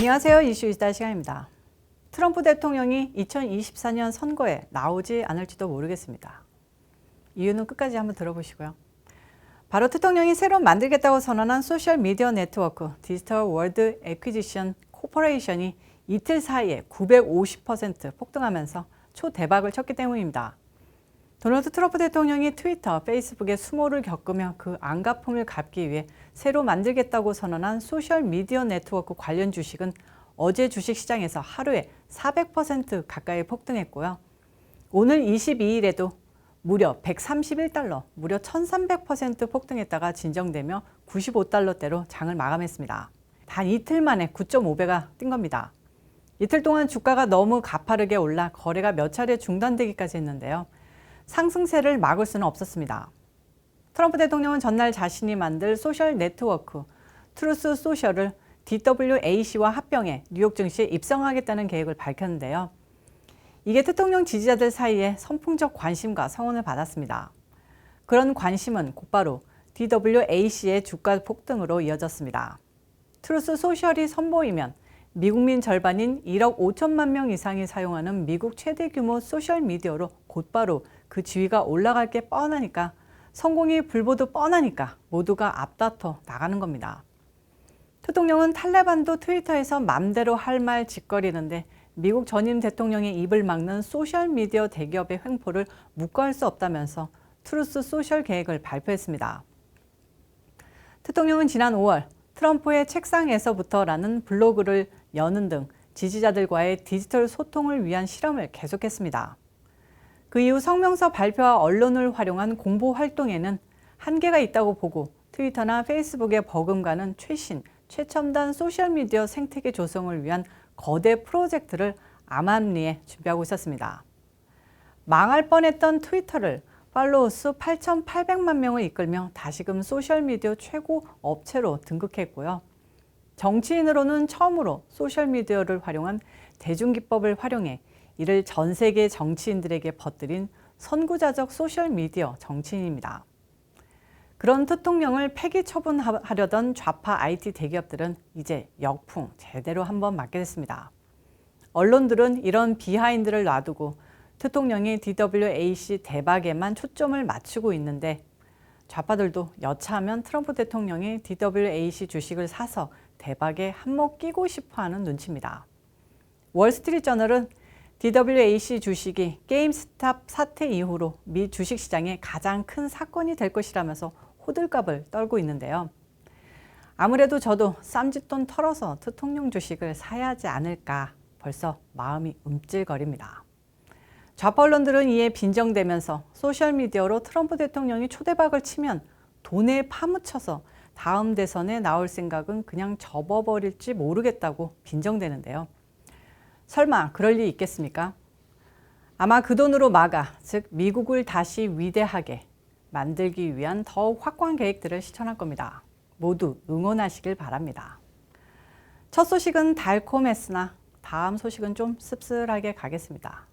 안녕하세요. 이슈이스타 시간입니다. 트럼프 대통령이 2024년 선거에 나오지 않을지도 모르겠습니다. 이유는 끝까지 한번 들어보시고요. 바로 대통령이 새로 만들겠다고 선언한 소셜미디어 네트워크 디지털 월드 애퀴지션 코퍼레이션이 이틀 사이에 950% 폭등하면서 초대박을 쳤기 때문입니다. 도널드 트럼프 대통령이 트위터, 페이스북의 수모를 겪으며 그 안갚음을 갚기 위해 새로 만들겠다고 선언한 소셜미디어 네트워크 관련 주식은 어제 주식시장에서 하루에 400% 가까이 폭등했고요. 오늘 22일에도 무려 131달러, 무려 1300% 폭등했다가 진정되며 95달러대로 장을 마감했습니다. 단 이틀 만에 9.5배가 뛴 겁니다. 이틀 동안 주가가 너무 가파르게 올라 거래가 몇 차례 중단되기까지 했는데요. 상승세를 막을 수는 없었습니다. 트럼프 대통령은 전날 자신이 만들 소셜 네트워크 트루스 소셜을 DWAC와 합병해 뉴욕 증시에 입성하겠다는 계획을 밝혔는데요. 이게 대통령 지지자들 사이에 선풍적 관심과 성원을 받았습니다. 그런 관심은 곧바로 DWAC의 주가 폭등으로 이어졌습니다. 트루스 소셜이 선보이면 미국민 절반인 1억 5천만 명 이상이 사용하는 미국 최대 규모 소셜미디어로 곧바로 그 지위가 올라갈 게 뻔하니까, 성공이 불보듯 뻔하니까 모두가 앞다퉈 나가는 겁니다. 대통령은 탈레반도 트위터에서 맘대로 할 말 짓거리는데 미국 전임 대통령의 입을 막는 소셜미디어 대기업의 횡포를 묵과할 수 없다면서 트루스 소셜 계획을 발표했습니다. 대통령은 지난 5월 트럼프의 책상에서부터라는 블로그를 여는 등 지지자들과의 디지털 소통을 위한 실험을 계속했습니다. 그 이후 성명서 발표와 언론을 활용한 공보 활동에는 한계가 있다고 보고 트위터나 페이스북에 버금가는 최첨단 소셜미디어 생태계 조성을 위한 거대 프로젝트를 암암리에 준비하고 있었습니다. 망할 뻔했던 트위터를 팔로워 수 8,800만 명을 이끌며 다시금 소셜미디어 최고 업체로 등극했고요. 정치인으로는 처음으로 소셜미디어를 활용한 대중기법을 활용해 이를 전 세계 정치인들에게 퍼뜨린 선구자적 소셜미디어 정치인입니다. 그런 대통령을 폐기 처분하려던 좌파 IT 대기업들은 이제 역풍 제대로 한번 맞게 됐습니다. 언론들은 이런 비하인드를 놔두고 대통령이 DWAC 대박에만 초점을 맞추고 있는데, 좌파들도 여차하면 트럼프 대통령이 DWAC 주식을 사서 대박에 한몫 끼고 싶어하는 눈치입니다. 월스트리트저널은 DWAC 주식이 게임스탑 사태 이후로 미 주식시장의 가장 큰 사건이 될 것이라면서 호들갑을 떨고 있는데요. 아무래도 저도 쌈짓돈 털어서 대통령 주식을 사야 하지 않을까 벌써 마음이 움찔거립니다. 좌파 언론들은 이에 빈정대면서 소셜미디어로 트럼프 대통령이 초대박을 치면 돈에 파묻혀서 다음 대선에 나올 생각은 그냥 접어버릴지 모르겠다고 빈정대는데요. 설마 그럴 리 있겠습니까? 아마 그 돈으로 즉 미국을 다시 위대하게 만들기 위한 더욱 확고한 계획들을 실천할 겁니다. 모두 응원하시길 바랍니다. 첫 소식은 달콤했으나 다음 소식은 좀 씁쓸하게 가겠습니다.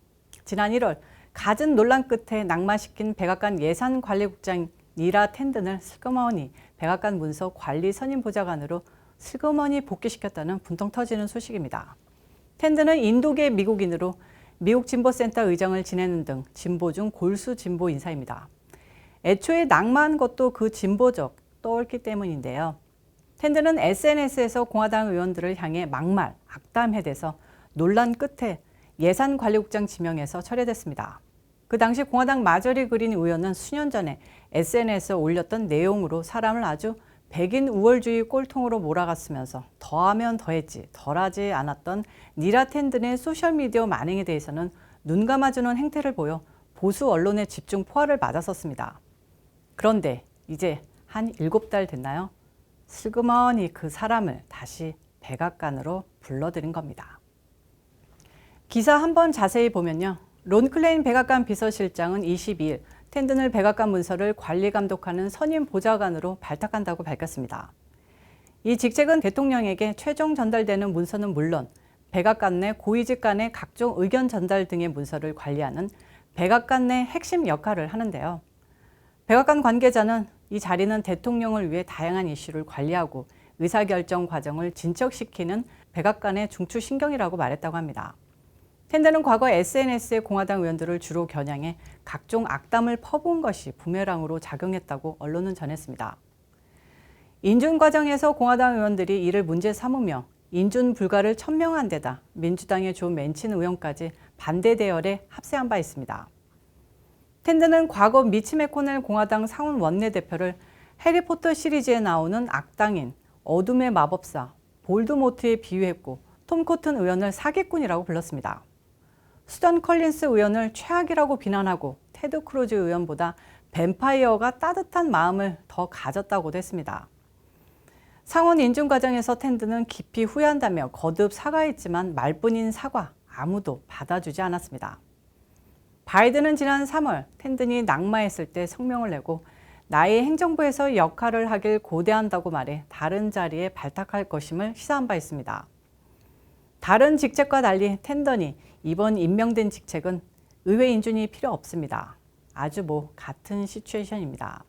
지난 1월 갖은 논란 끝에 낙마시킨 백악관 예산관리국장 니라 텐든을 슬그머니 백악관 문서 관리 선임 보좌관으로 슬그머니 복귀시켰다는 분통 터지는 소식입니다. 텐든은 인도계 미국인으로 미국 진보센터 의장을 지내는 등 진보 중 골수 진보 인사입니다. 애초에 낙마한 것도 그 진보적 떠올기 때문인데요. 텐든은 SNS에서 공화당 의원들을 향해 막말, 악담해대서 논란 끝에 예산관리국장 지명에서 철회됐습니다. 그 당시 공화당 마저리 그린 의원은 수년 전에 SNS에 올렸던 내용으로 사람을 아주 백인 우월주의 꼴통으로 몰아갔으면서 더하면 더했지 덜하지 않았던 니라 텐든의 소셜미디어 만행에 대해서는 눈 감아주는 행태를 보여 보수 언론의 집중 포화를 맞았었습니다. 그런데 이제 한 7달 됐나요? 슬그머니 그 사람을 다시 백악관으로 불러들인 겁니다. 기사 한번 자세히 보면요. 론 클레인 백악관 비서실장은 22일 텐든을 백악관 문서를 관리 감독하는 선임 보좌관으로 발탁한다고 밝혔습니다. 이 직책은 대통령에게 최종 전달되는 문서는 물론 백악관 내 고위직 간의 각종 의견 전달 등의 문서를 관리하는 백악관 내 핵심 역할을 하는데요. 백악관 관계자는 이 자리는 대통령을 위해 다양한 이슈를 관리하고 의사결정 과정을 진척시키는 백악관의 중추신경이라고 말했다고 합니다. 텐드는 과거 SNS의 공화당 의원들을 주로 겨냥해 각종 악담을 퍼부은 것이 부메랑으로 작용했다고 언론은 전했습니다. 인준 과정에서 공화당 의원들이 이를 문제 삼으며 인준 불가를 천명한 데다 민주당의 존 맨친 의원까지 반대 대열에 합세한 바 있습니다. 텐드는 과거 미치 매코넬 공화당 상원 원내대표를 해리포터 시리즈에 나오는 악당인 어둠의 마법사 볼드모트에 비유했고 톰 코튼 의원을 사기꾼이라고 불렀습니다. 수전 컬린스 의원을 최악이라고 비난하고 테드 크루즈 의원보다 뱀파이어가 따뜻한 마음을 더 가졌다고도 했습니다. 상원 인준 과정에서 텐드는 깊이 후회한다며 거듭 사과했지만 말뿐인 사과 아무도 받아주지 않았습니다. 바이든은 지난 3월 텐든이 낙마했을 때 성명을 내고 나의 행정부에서 역할을 하길 고대한다고 말해 다른 자리에 발탁할 것임을 시사한 바 있습니다. 다른 직책과 달리 텐던이 이번 임명된 직책은 의회 인준이 필요 없습니다. 아주 같은 시츄에이션입니다.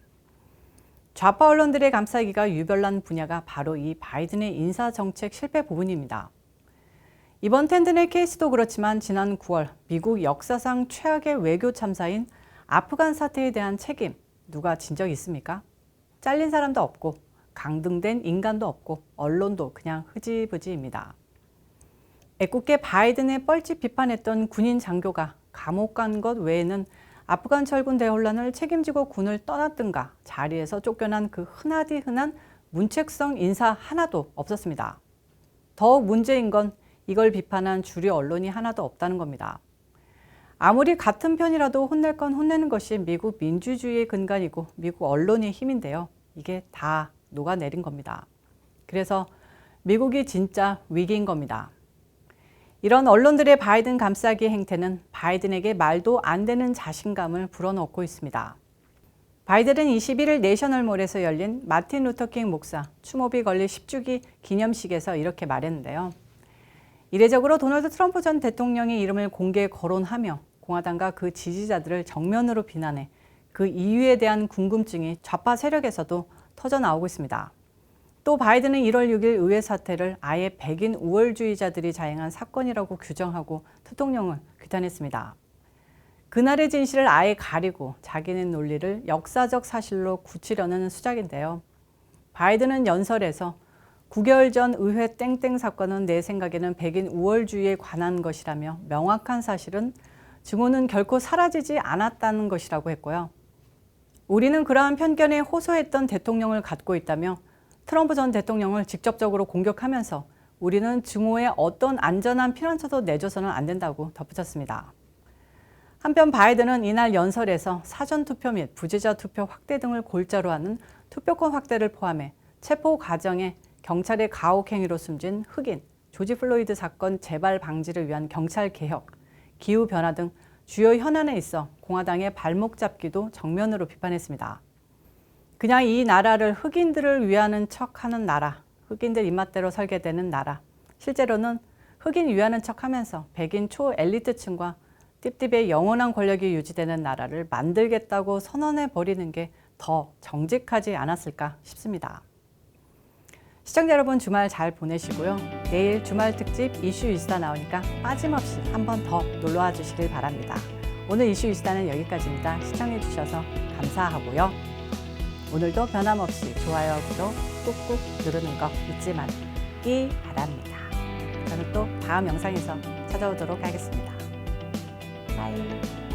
좌파 언론들의 감싸기가 유별난 분야가 바로 이 바이든의 인사정책 실패 부분입니다. 이번 텐든의 케이스도 그렇지만 지난 9월 미국 역사상 최악의 외교 참사인 아프간 사태에 대한 책임 누가 진 적 있습니까? 잘린 사람도 없고 강등된 인간도 없고 언론도 그냥 흐지부지입니다. 애꿎게 바이든의 뻘짓 비판했던 군인 장교가 감옥 간 것 외에는 아프간 철군 대혼란을 책임지고 군을 떠났든가 자리에서 쫓겨난 그 흔하디 흔한 문책성 인사 하나도 없었습니다. 더욱 문제인 건 이걸 비판한 주류 언론이 하나도 없다는 겁니다. 아무리 같은 편이라도 혼낼 건 혼내는 것이 미국 민주주의의 근간이고 미국 언론의 힘인데요. 이게 다 녹아내린 겁니다. 그래서 미국이 진짜 위기인 겁니다. 이런 언론들의 바이든 감싸기 행태는 바이든에게 말도 안 되는 자신감을 불어넣고 있습니다. 바이든은 21일 내셔널몰에서 열린 마틴 루터킹 목사 추모비 건립 10주기 기념식에서 이렇게 말했는데요. 이례적으로 도널드 트럼프 전 대통령의 이름을 공개 거론하며 공화당과 그 지지자들을 정면으로 비난해 그 이유에 대한 궁금증이 좌파 세력에서도 터져나오고 있습니다. 또 바이든은 1월 6일 의회 사태를 아예 백인 우월주의자들이 자행한 사건이라고 규정하고 대통령을 규탄했습니다. 그날의 진실을 아예 가리고 자기네 논리를 역사적 사실로 굳히려는 수작인데요. 바이든은 연설에서 9개월 전 의회 땡땡 사건은 내 생각에는 백인 우월주의에 관한 것이라며 명확한 사실은 증오는 결코 사라지지 않았다는 것이라고 했고요. 우리는 그러한 편견에 호소했던 대통령을 갖고 있다며 트럼프 전 대통령을 직접적으로 공격하면서 우리는 증오에 어떤 안전한 피난처도 내줘서는 안 된다고 덧붙였습니다. 한편 바이든은 이날 연설에서 사전투표 및 부재자 투표 확대 등을 골자로 하는 투표권 확대를 포함해 체포 과정에 경찰의 가혹 행위로 숨진 흑인 조지 플로이드 사건 재발 방지를 위한 경찰 개혁, 기후변화 등 주요 현안에 있어 공화당의 발목 잡기도 정면으로 비판했습니다. 그냥 이 나라를 흑인들을 위하는 척하는 나라, 흑인들 입맛대로 설계되는 나라, 실제로는 흑인 위하는 척하면서 백인 초엘리트층과 띠띠의 영원한 권력이 유지되는 나라를 만들겠다고 선언해버리는 게 더 정직하지 않았을까 싶습니다. 시청자 여러분 주말 잘 보내시고요. 내일 주말 특집 이슈 이수다 나오니까 빠짐없이 한 번 더 놀러와 주시길 바랍니다. 오늘 이슈 이수다는 여기까지입니다. 시청해 주셔서 감사하고요. 오늘도 변함없이 좋아요, 구독 꾹꾹 누르는 거 잊지 말기 바랍니다. 저는 또 다음 영상에서 찾아오도록 하겠습니다. 바이.